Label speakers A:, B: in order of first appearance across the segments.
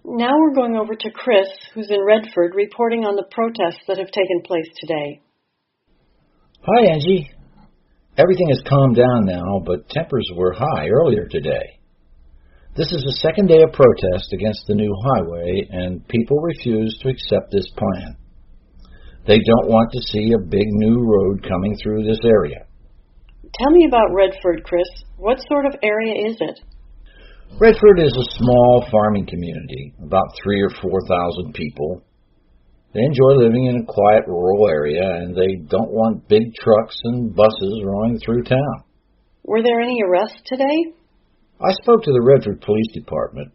A: Now we're going over to Chris, who's in Redford, reporting on the protests that have taken place today.
B: Hi, Angie. Everything has calmed down now, but tempers were high earlier today. This is the second day of protest against the new highway, and people refuse to accept this plan. They don't want to see a big new road coming through this area.
A: Tell me about Redford, Chris. What sort of area is it?
B: Redford is a small farming community, about 3,000 or 4,000 people. They enjoy living in a quiet rural area, and they don't want big trucks and buses rolling through town.
A: Were there any arrests today?
B: I spoke to the Redford Police Department,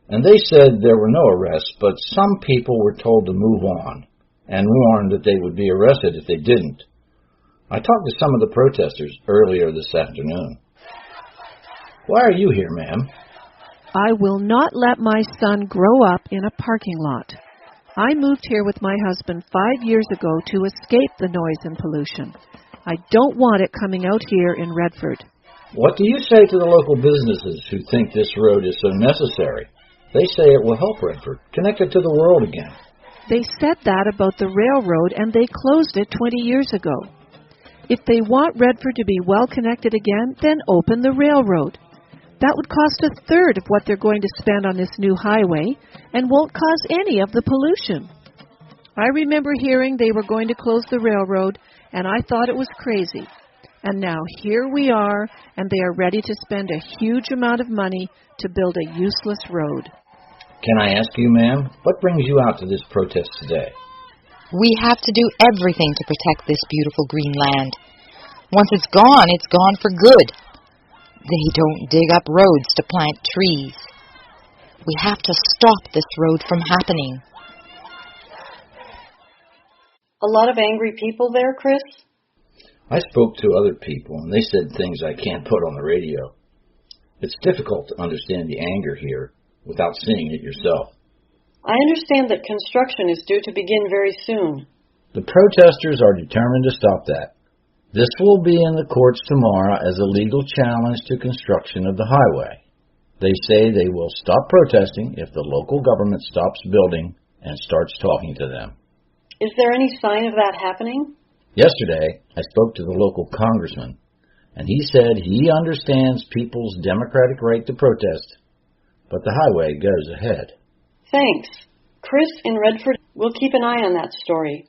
B: and they said there were no arrests, but some people were told to move on, and warned that they would be arrested if they didn't. I talked to some of the protesters earlier this afternoon. Why are you here, ma'am?
C: I will not let my son grow up in a parking lot. I moved here with my husband 5 years ago to escape the noise and pollution. I don't want it coming out here in Redford.
B: What do you say to the local businesses who think this road is so necessary? They say it will help Redford, connect it to the world again.
C: They said that about the railroad, and they closed it 20 years ago. If they want Redford to be well connected again, then open the railroad. That would cost a third of what they're going to spend on this new highway and won't cause any of the pollution. I remember hearing they were going to close the railroad, and I thought it was crazy. And now here we are, and they are ready to spend a huge amount of money to build a useless road.
B: Can I ask you, ma'am, what brings you out to this protest today?
D: We have to do everything to protect this beautiful green land. Once it's gone for good. They don't dig up roads to plant trees. We have to stop this road from happening.
A: A lot of angry people there, Chris?
B: I spoke to other people, and they said things I can't put on the radio. It's difficult to understand the anger here without seeing it yourself.
A: I understand that construction is due to begin very soon.
B: The protesters are determined to stop that. This will be in the courts tomorrow as a legal challenge to construction of the highway. They say they will stop protesting if the local government stops building and starts talking to them.
A: Is there any sign of that happening?
B: Yesterday, I spoke to the local congressman, and he said he understands people's democratic right to protest, but the highway goes ahead.
A: Thanks. Chris in Redford, we'll keep an eye on that story.